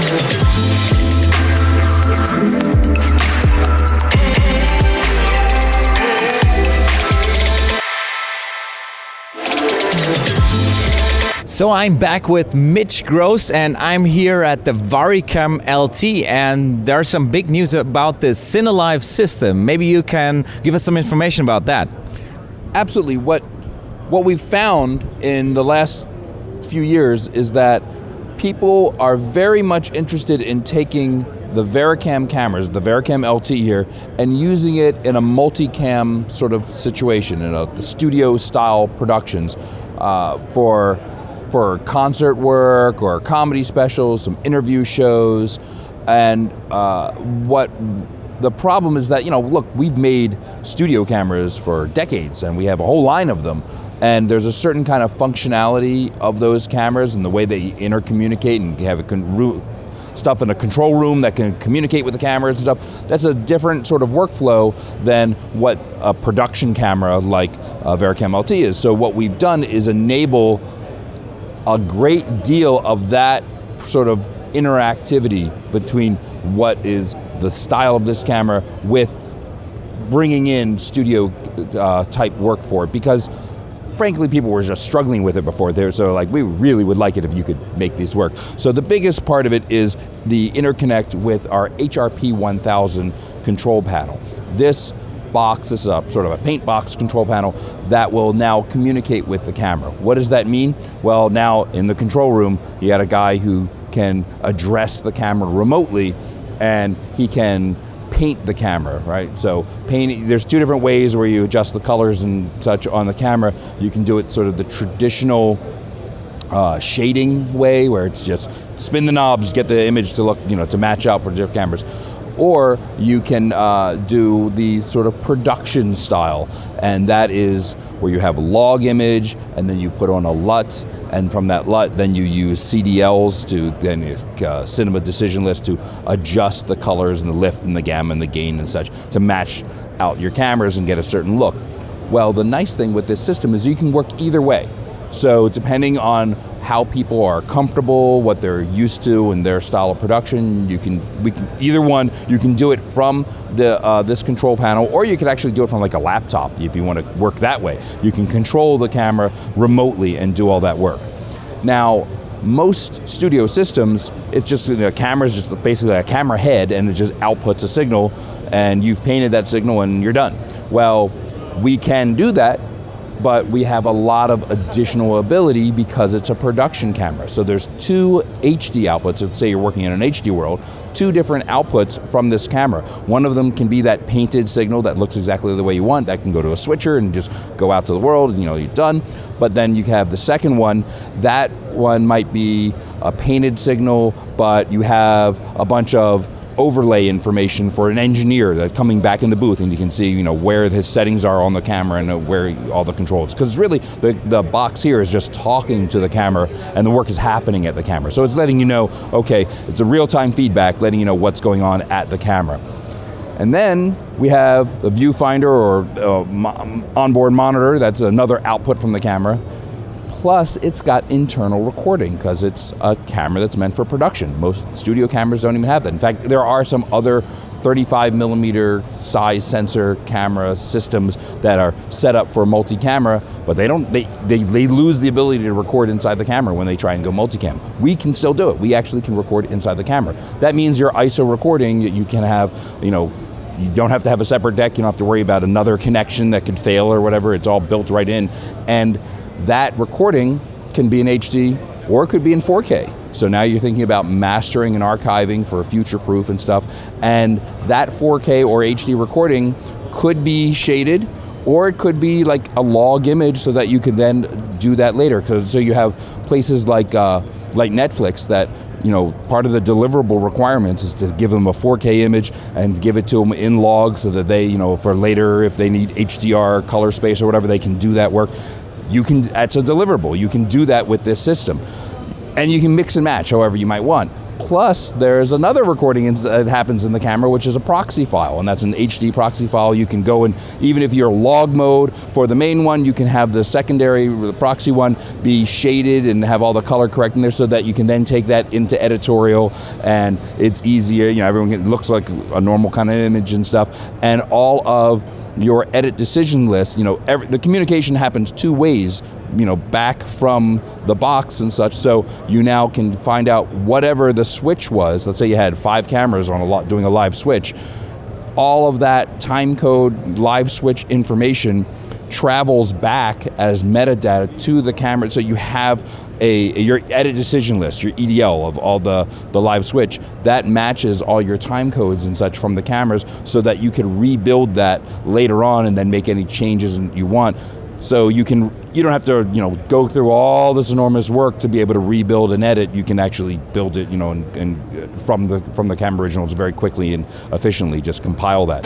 So I'm back with Mitch Gross, and I'm here at the Varicam LT, and there's some big news about the CineLive System. Maybe you can give us some information about that. Absolutely. What we've found in the last few years is that people are very much interested in taking the Varicam cameras, the Varicam LT here, and using it in a multicam sort of situation, in a studio-style productions for concert work or comedy specials, some interview shows. And what the problem is that, look, we've made studio cameras for decades and we have a whole line of them. And there's a certain kind of functionality of those cameras and the way they intercommunicate and have stuff in a control room that can communicate with the cameras and stuff. That's a different sort of workflow than what a production camera like Varicam LT is. So what we've done is enable a great deal of that sort of interactivity between what is the style of this camera with bringing in studio type work for it, because frankly people were just struggling with it before. So like, we really would like it if you could make these work. So the biggest part of it is the interconnect with our HRP 1000 control panel. This is a sort of a paint box control panel that will now communicate with the camera. What does that mean? Well, now in the control room, you got a guy who can address the camera remotely, and he can paint the camera, right? So there's two different ways where you adjust the colors and such on the camera. You can do it sort of the traditional shading way, where it's just spin the knobs, get the image to look, to match out for different cameras. Or you can do the sort of production style, and that is where you have a log image, and then you put on a LUT, and from that LUT, then you use CDLs cinema decision list to adjust the colors and the lift and the gamma and the gain and such to match out your cameras and get a certain look. Well, the nice thing with this system is you can work either way. So depending on how people are comfortable, what they're used to, and their style of production, you can do it from this control panel, or you can actually do it from like a laptop if you want to work that way. You can control the camera remotely and do all that work. Now, most studio systems, it's just the camera's just basically a camera head, and it just outputs a signal, and you've painted that signal and you're done. Well, we can do that, but we have a lot of additional ability because it's a production camera. So there's two HD outputs. Let's say you're working in an HD world, two different outputs from this camera. One of them can be that painted signal that looks exactly the way you want. That can go to a switcher and just go out to the world, and you're done. But then you have the second one. That one might be a painted signal, but you have a bunch of overlay information for an engineer that's coming back in the booth, and you can see where his settings are on the camera and where all the controls, because really the box here is just talking to the camera and the work is happening at the camera. So it's letting you know, okay, it's a real-time feedback letting you know what's going on at the camera. And then we have the viewfinder or onboard monitor. That's another output from the camera. Plus, it's got internal recording because it's a camera that's meant for production. Most studio cameras don't even have that. In fact, there are some other 35 millimeter size sensor camera systems that are set up for multi-camera, but they lose the ability to record inside the camera when they try and go multicam. We can still do it. We actually can record inside the camera. That means your ISO recording, you can have, you don't have to have a separate deck. You don't have to worry about another connection that could fail or whatever. It's all built right in. And that recording can be in HD or it could be in 4K. So now you're thinking about mastering and archiving for future proof and stuff. And that 4K or HD recording could be shaded, or it could be like a log image so that you can then do that later. So you have places like Netflix that, part of the deliverable requirements is to give them a 4K image and give it to them in log so that they, for later, if they need HDR color space or whatever, they can do that work. That's a deliverable. You can do that with this system. And you can mix and match however you might want. Plus, there's another recording that happens in the camera, which is a proxy file, and that's an HD proxy file. You can go and, even if you're log mode for the main one, you can have the secondary, the proxy one, be shaded and have all the color correct in there so that you can then take that into editorial, and it's easier. It looks like a normal kind of image and stuff, and all of your edit decision list, the communication happens two ways, back from the box and such, so you now can find out whatever the switch was. Let's say you had 5 cameras on doing a live switch. All of that time code live switch information travels back as metadata to the camera, so you have your edit decision list, your EDL of all the live switch, that matches all your time codes and such from the cameras, so that you can rebuild that later on and then make any changes you want. So you don't have to go through all this enormous work to be able to rebuild and edit. You can actually build it and from the camera originals very quickly and efficiently just compile that.